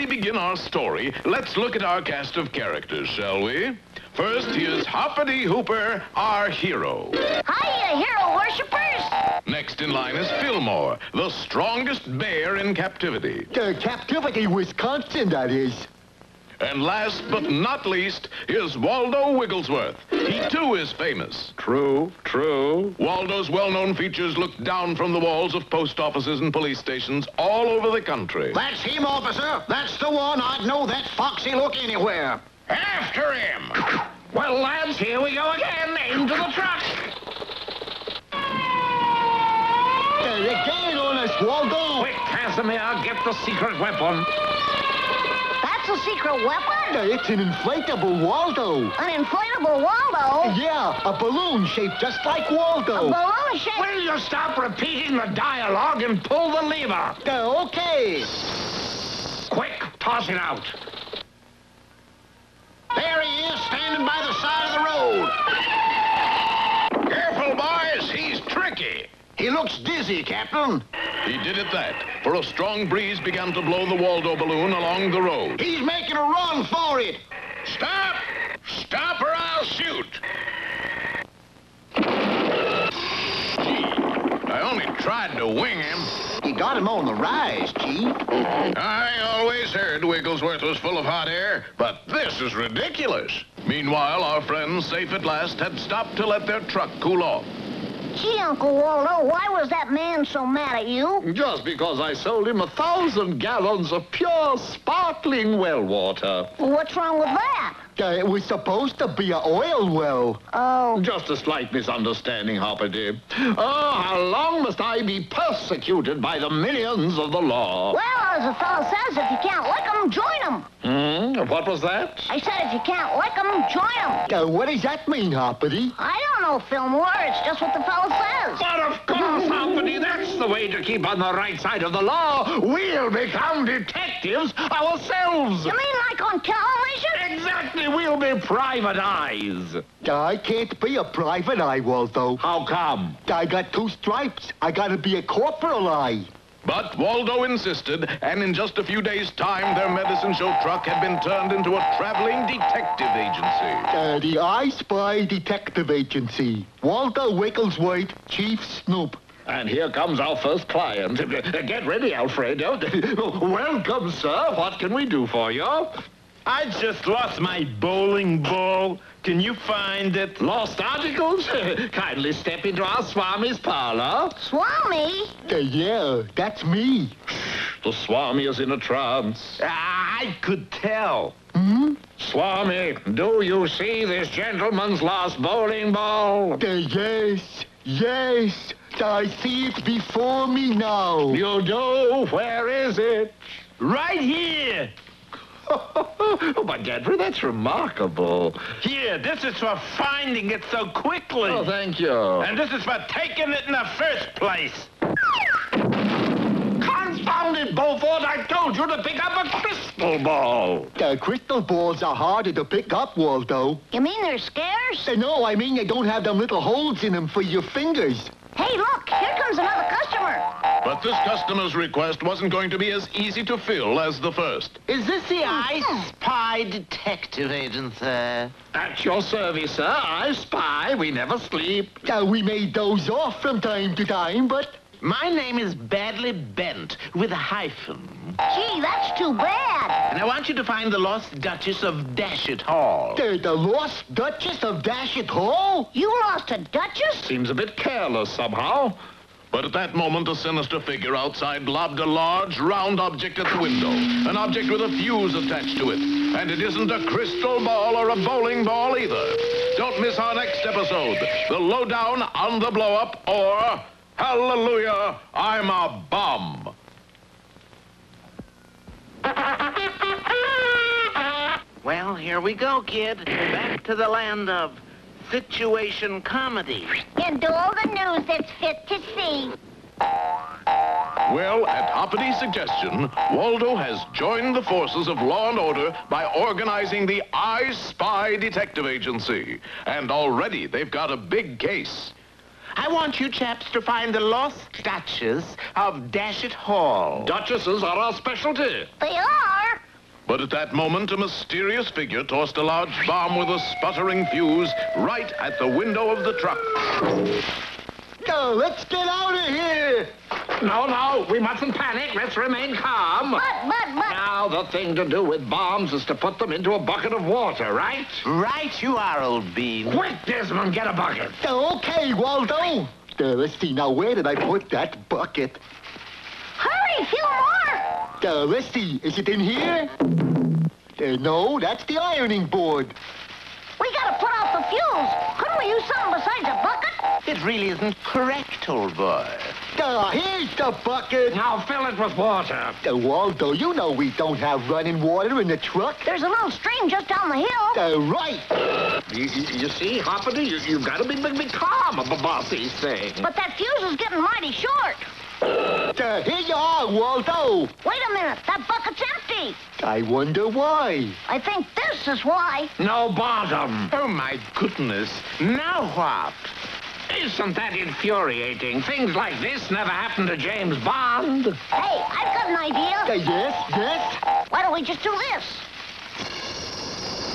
begin our story, let's look at our cast of characters, shall we? First, here's Hoppity Hooper, our hero. Hiya, hero worshippers! Next in line is Fillmore, the strongest bear in captivity. Captivity, Wisconsin, that is. And last but not least, here's Waldo Wigglesworth. He, too, is famous. True, true. Waldo's well-known features look down from the walls of post offices and police stations all over the country. That's him, officer. That's the one. I'd know that foxy look anywhere. After him! Well, lads, here we go again. Into the truck. They're getting on us, Waldo. Quick, Casimir, get the secret weapon. That's a secret weapon? It's an inflatable Waldo. An inflatable Waldo? Yeah, a balloon shaped just like Waldo. A balloon shape? Will you stop repeating the dialogue and pull the lever? Okay. Quick, toss it out. There he is, standing by the side of the road. Careful, boys, he's tricky. He looks dizzy, Captain. He did it that, for a strong breeze began to blow the Waldo balloon along the road. He's making a run for it. Stop! Stop or I'll shoot! Gee, I only tried to wing him. You got him on the rise, Chief. I always heard Wigglesworth was full of hot air, but this is ridiculous. Meanwhile, our friends, safe at last, had stopped to let their truck cool off. Gee, Uncle Waldo, why was that man so mad at you? Just because I sold him 1,000 gallons of pure, sparkling well water. Well, what's wrong with that? It was supposed to be an oil well. Oh. Just a slight misunderstanding, Hoppity. Oh, how long must I be persecuted by the minions of the law? Well, as the fellow says, if you can't like 'em, join 'em. What was that? I said if you can't like 'em, join 'em. What does that mean, Hoppity? I don't know, Fillmore. It's just what the fellow says. But of course, Hoppity, that's the way to keep on the right side of the law. We'll become detectives ourselves. You mean like on television? Exactly, we'll be private eyes. I can't be a private eye, Waldo. How come? I got 2 stripes. I gotta be a corporal eye. But Waldo insisted, and in just a few days' time, their medicine show truck had been turned into a traveling detective agency. The I Spy Detective Agency. Waldo Wigglesworth, Chief Snoop. And here comes our first client. Get ready, Alfredo. Welcome, sir. What can we do for you? I just lost my bowling ball. Can you find it? Lost articles? Kindly step into our Swami's parlor. Swami? Yeah, that's me. The Swami is in a trance. I could tell. Swami, do you see this gentleman's lost bowling ball? Yes, yes. I see it before me now. You do? Where is it? Right here. Oh, my Gadfrey, that's remarkable. Here, this is for finding it so quickly. Oh, thank you. And this is for taking it in the first place. Confound it, Beaufort, I told you to pick up a crystal ball. Crystal balls are harder to pick up, Waldo. You mean they're scarce? No, I mean they don't have them little holes in them for your fingers. Hey, look, here comes another customer. But this customer's request wasn't going to be as easy to fill as the first. Is this the I Spy Detective Agency? At your service, sir. I spy. We never sleep. We may doze off from time to time, but... My name is Badly Bent, with a hyphen. Gee, that's too bad. And I want you to find the lost Duchess of Dashet Hall. The lost Duchess of Dashet Hall? You lost a duchess? Seems a bit careless somehow. But at that moment, a sinister figure outside lobbed a large, round object at the window. An object with a fuse attached to it. And it isn't a crystal ball or a bowling ball either. Don't miss our next episode, The Lowdown on the Blow-Up, or Hallelujah, I'm a Bum. Well, here we go, kid. Back to the land of situation comedy. And all the news that's fit to see. Well, at Hoppity's suggestion, Waldo has joined the forces of law and order by organizing the I Spy Detective Agency. And already they've got a big case. I want you chaps to find the lost Duchess of Dashet Hall. Duchesses are our specialty. They are? But at that moment, a mysterious figure tossed a large bomb with a sputtering fuse right at the window of the truck. No, let's get out of here. No, we mustn't panic. Let's remain calm. But... Now, the thing to do with bombs is to put them into a bucket of water, right? Right you are, old bean. Quick, Desmond, get a bucket. Okay, Waldo. Let's see, now where did I put that bucket? Hurry, Fillmore! Let's see, is it in here? No, that's the ironing board. We gotta put out the fuse. Couldn't we use something besides a bucket? It really isn't correct, old boy. Here's the bucket. Now fill it with water. Waldo, you know we don't have running water in the truck. There's a little stream just down the hill. Right. You see, Hoppity, you've got to be calm about these things. But that fuse is getting mighty short. Here you are, Waldo. Wait a minute, that bucket's empty. I wonder why. I think this is why. No bottom. Oh, my goodness. Now what? Isn't that infuriating? Things like this never happened to James Bond. Hey, I've got an idea. Yes? Why don't we just do this?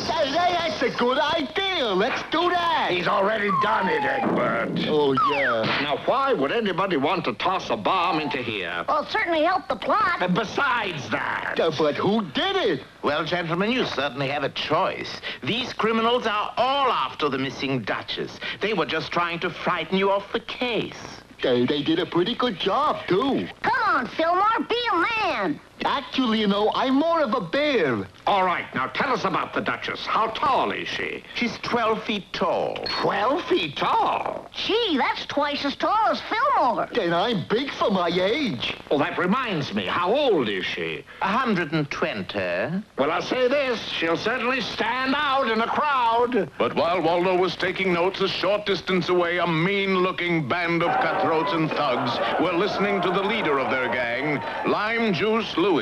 That's a good idea. Let's do that. He's already done it, Egbert. Oh, yeah. Now, why would anybody want to toss a bomb into here? Well, it certainly helped the plot. And besides that... But who did it? Well, gentlemen, you certainly have a choice. These criminals are all after the missing Duchess. They were just trying to frighten you off the case. They did a pretty good job, too. Come on, Fillmore, be a man. Actually, you know, I'm more of a bear. All right, now tell us about the Duchess. How tall is she? She's 12 feet tall. 12 feet tall? Gee, that's twice as tall as Fillmore. And I'm big for my age. Well, that reminds me. How old is she? 120. Well, I'll say this. She'll certainly stand out in a crowd. But while Waldo was taking notes, a short distance away, a mean-looking band of cutthroats and thugs were listening to the leader of their gang, Lime Juice Louie.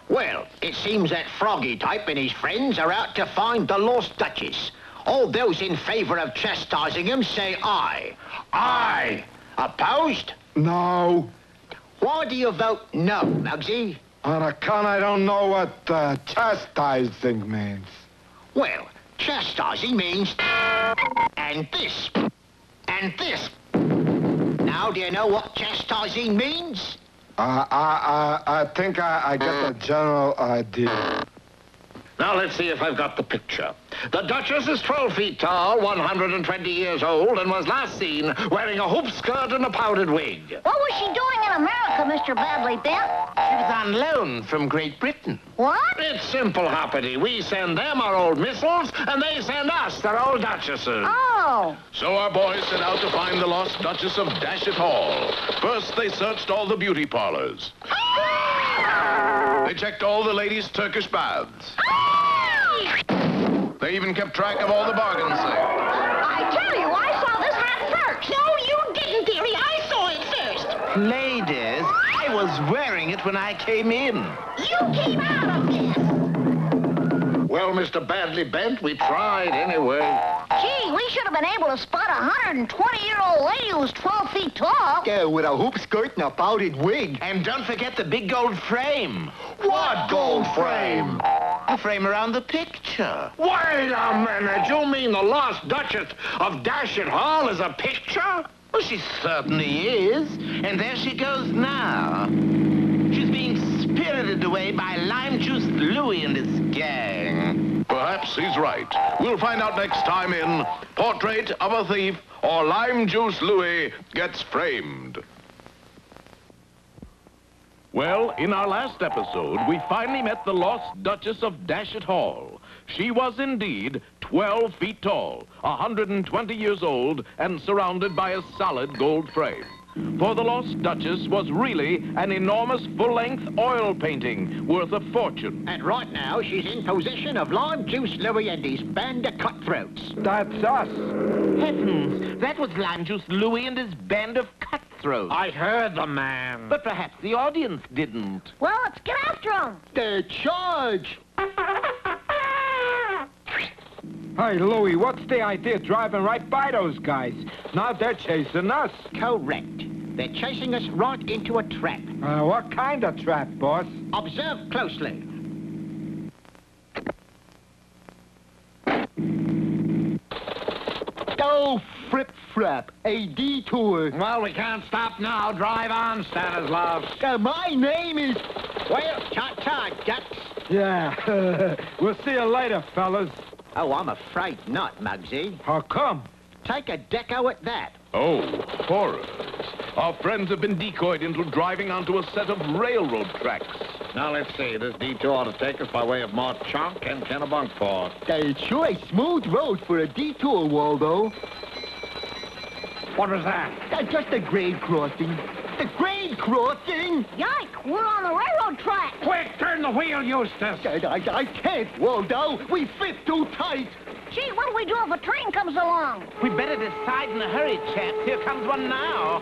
Well, it seems that Froggy type and his friends are out to find the lost Duchess. All those in favor of chastising him say aye. Aye. Opposed? No. Why do you vote no, Muggsy? On account I don't know what chastising means. Well, chastising means... and this. And this. Now, do you know what chastising means? I think I get the general idea. Now, let's see if I've got the picture. The Duchess is 12 feet tall, 120 years old, and was last seen wearing a hoop skirt and a powdered wig. What was she doing in America, Mr. Badley Bent? She was on loan from Great Britain. What? It's simple, Hoppity. We send them our old missiles, and they send us their old Duchesses. Oh. So our boys set out to find the lost Duchess of Dashit Hall. First, they searched all the beauty parlors. They checked all the ladies' Turkish baths. They even kept track of all the bargain sales. I tell you, I saw this hat first. No, you didn't, dearie. I saw it first. Ladies, I was wearing it when I came in. You came out of this. Well, Mr. Badly Bent, we tried anyway. Gee, we should have been able to spot a 120-year-old lady who's 12 feet tall. Yeah, with a hoop skirt and a powdered wig. And don't forget the big gold frame. What gold frame? The frame around the picture. Wait a minute. You mean the lost Duchess of Dashit Hall is a picture? Well, she certainly is. And there she goes now. She's being spirited away by Lime Juice Louie and his gang. Perhaps he's right. We'll find out next time in Portrait of a Thief or Lime Juice Louie Gets Framed. Well, in our last episode, we finally met the lost Duchess of Dashit Hall. She was indeed 12 feet tall, 120 years old, and surrounded by a solid gold frame. For the lost Duchess was really an enormous full-length oil painting worth a fortune. And right now, she's in possession of Lime Juice Louie and his band of cutthroats. That's us. Heavens, that was Lime Juice Louie and his band of cutthroats. I heard the man. But perhaps the audience didn't. Well, let's get after them. The charge. Hey, Louie, what's the idea of driving right by those guys? Now they're chasing us. Correct. They're chasing us right into a trap. What kind of trap, boss? Observe closely. frip-frap, a detour. Well, we can't stop now. Drive on, Stanislaus. My name is... Well, ta-ta, ducks. Yeah. We'll see you later, fellas. Oh, I'm afraid not, Muggsy. How come? Take a deco at that. Oh, horrors. Our friends have been decoyed into driving onto a set of railroad tracks. Now, let's see. This detour ought to take us by way of Mort Chunk and Kennebunkport. It's sure a smooth road for a detour, Waldo. What was that? Just a grade crossing. The grade crossing? Yike, we're on the railroad track. Quick, turn the wheel, Eustace. I can't, Waldo. We fit too tight. Gee, what do we do if a train comes along? We better decide in a hurry, chaps. Here comes one now.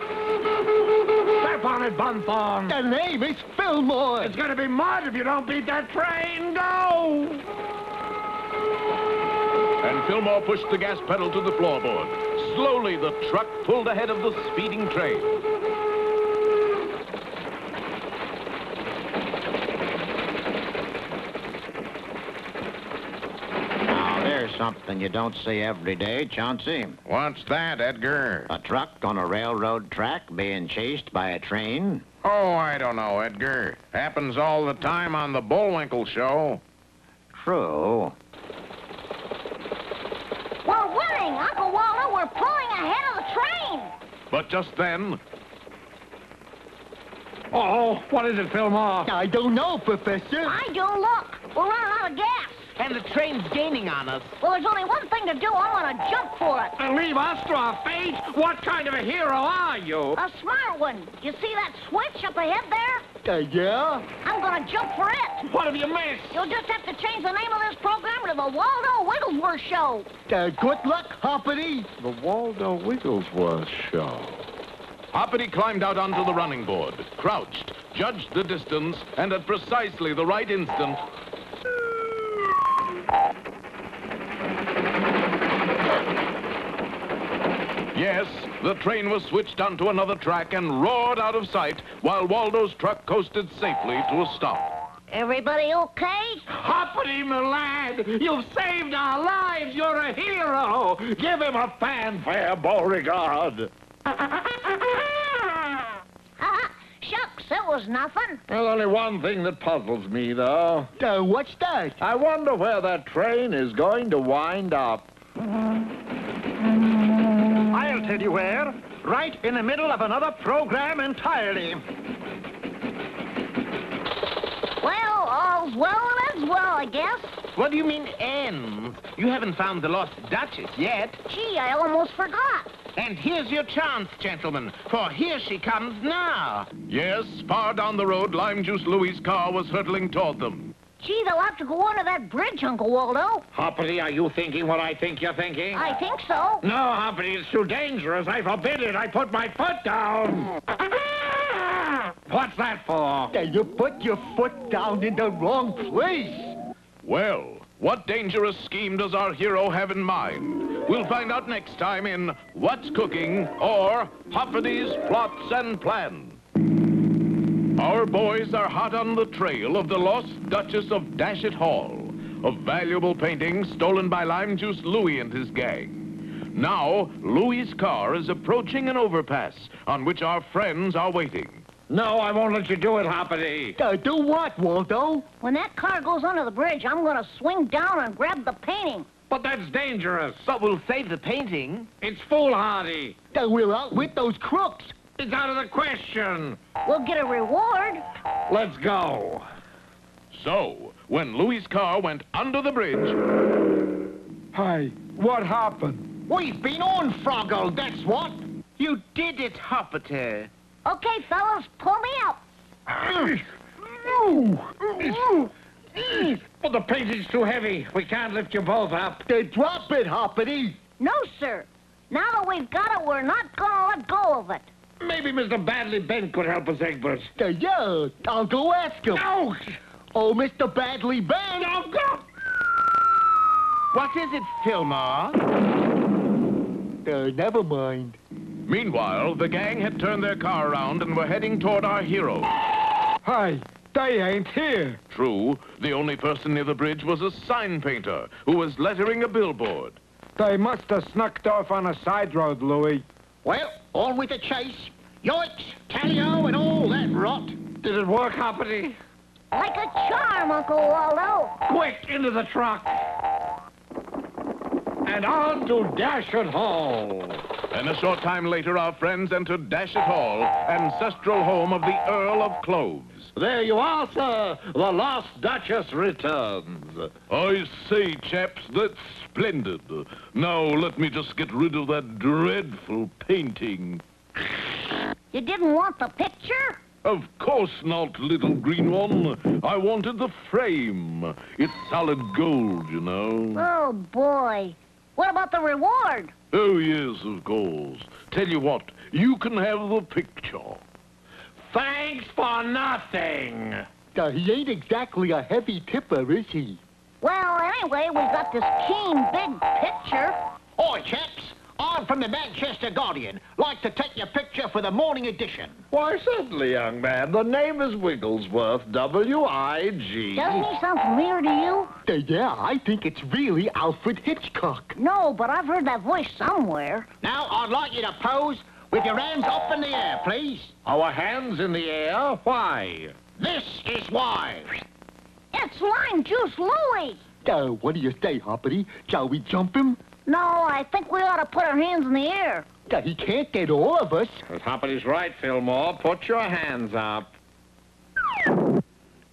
Step on it, Bunthorne. The name is Fillmore. It's going to be mud if you don't beat that train. Go! And Fillmore pushed the gas pedal to the floorboard. Slowly, the truck pulled ahead of the speeding train. There's something you don't see every day, Chauncey. What's that, Edgar? A truck on a railroad track being chased by a train. Oh, I don't know, Edgar. Happens all the time on the Bullwinkle show. True. We're winning, Uncle Waldo. We're pulling ahead of the train. But just then, Oh, what is it, Fillmore? I don't know, Professor. I do. Look, we're running out of gas. And the train's gaining on us. Well, there's only one thing to do. I'm gonna jump for it. And leave us to our fate? What kind of a hero are you? A smart one. You see that switch up ahead there? Yeah? I'm gonna jump for it. What have you missed? You'll just have to change the name of this program to the Waldo Wigglesworth Show. Good luck, Hoppity. The Waldo Wigglesworth Show. Hoppity climbed out onto the running board, crouched, judged the distance, and at precisely the right instant... Yes, the train was switched onto another track and roared out of sight while Waldo's truck coasted safely to a stop. Everybody okay? Hoppity, my lad! You've saved our lives! You're a hero! Give him a fanfare, Beauregard! Shucks, it was nothing. Well, only one thing that puzzles me, though. What's that? I wonder where that train is going to wind up. I'll tell you where. Right in the middle of another program entirely. Well, all's well and as well, I guess. What do you mean, ends? You haven't found the lost Duchess yet. Gee, I almost forgot. And here's your chance, gentlemen, for here she comes now. Yes, far down the road, Lime Juice Louie's car was hurtling toward them. Gee, they'll have to go under that bridge, Uncle Waldo. Hoppity, are you thinking what I think you're thinking? I think so. No, Hoppity, it's too dangerous. I forbid it. I put my foot down. What's that for? You put your foot down in the wrong place. Well, what dangerous scheme does our hero have in mind? We'll find out next time in What's Cooking or Hoppity's Plots and Plans. Our boys are hot on the trail of the lost Duchess of Dashet Hall, a valuable painting stolen by Lime Juice Louie and his gang. Now, Louie's car is approaching an overpass on which our friends are waiting. No, I won't let you do it, Hoppity. Do what, Waldo? When that car goes under the bridge, I'm gonna swing down and grab the painting. But that's dangerous. But we'll save the painting. It's foolhardy. We're out with those crooks. It's out of the question. We'll get a reward. Let's go. So, when Louie's car went under the bridge... Hey, what happened? We've been on, Froggle, that's what. You did it, Hoppity. Okay, fellas, pull me up. But the painting's too heavy. We can't lift you both up. Drop it, Hoppity. No, sir. Now that we've got it, we're not gonna let go of it. Maybe Mr. Badly Bent could help us, Egbert. Yeah, I'll go ask him. No! Oh, Mr. Badly Bent. No, go! What is it, Fillmore? Never mind. Meanwhile, the gang had turned their car around and were heading toward our hero. Hey, they ain't here. True, the only person near the bridge was a sign painter who was lettering a billboard. They must have snuck off on a side road, Louie. Well, on with the chase. Yoicks, tally-o, and all that rot. Did it work, Hoppity? Like a charm, Uncle Waldo. Quick, into the truck. And on to Dashet Hall. And a short time later, our friends entered Dashet Hall, ancestral home of the Earl of Cloves. There you are, sir. The Lost Duchess returns. I say, chaps, that's splendid. Now, let me just get rid of that dreadful painting. You didn't want the picture? Of course not, little green one. I wanted the frame. It's solid gold, you know. Oh, boy. What about the reward? Oh, yes, of course. Tell you what, you can have the picture. Thanks for nothing. He ain't exactly a heavy tipper, is he? Well, anyway, we've got this keen, big picture. Oi, chaps. I'm from the Manchester Guardian. Like to take your picture for the morning edition. Why, certainly, young man. The name is Wigglesworth, W-I-G. Doesn't he sound familiar to you? Yeah, I think it's really Alfred Hitchcock. No, but I've heard that voice somewhere. Now, I'd like you to pose with your hands up in the air, please. Our hands in the air? Why? This is why. It's Lime Juice Louie. What do you say, Hoppity? Shall we jump him? No, I think we ought to put our hands in the air. He can't get all of us. Hoppity's right, Fillmore. Put your hands up.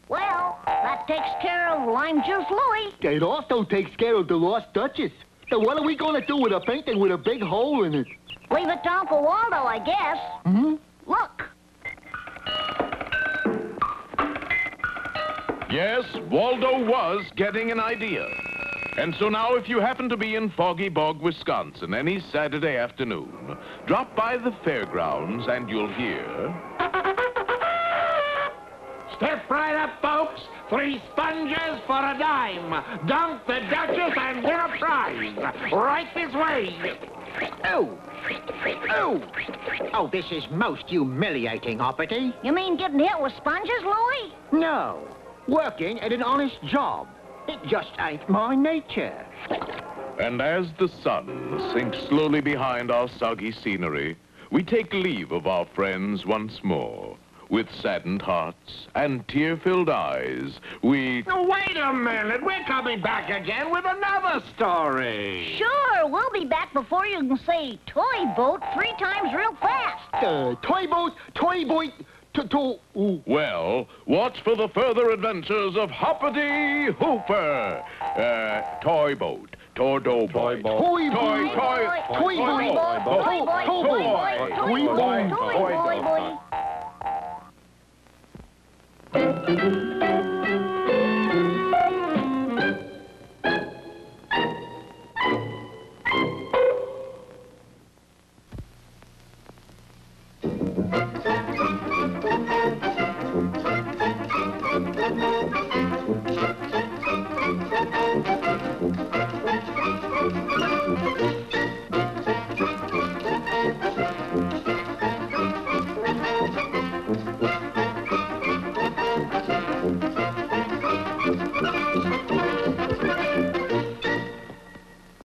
Well, that takes care of Lime Juice Louie. It also takes care of the Lost Duchess. So what are we going to do with a painting with a big hole in it? Leave it to Uncle Waldo, I guess. Hmm? Look. Yes, Waldo was getting an idea. And so now, if you happen to be in Foggy Bog, Wisconsin, any Saturday afternoon, drop by the fairgrounds and you'll hear... Step right up, folks. 3 sponges for a dime. Dunk the Duchess and win a prize. Right this way. Oh. Oh. Oh, this is most humiliating, Hoppity. You mean getting hit with sponges, Louie? No. Working at an honest job. It just ain't my nature. And as the sun sinks slowly behind our soggy scenery, we take leave of our friends once more. With saddened hearts and tear-filled eyes, we... Now, wait a minute. We're coming back again with another story. Sure, we'll be back before you can say toy boat 3 times real fast. Toy boat, ooh. Well, watch for the further adventures of Hoppity Hooper. Toy boat. Tordo boy. Toy boy. Toy Toy boy. Toy boy.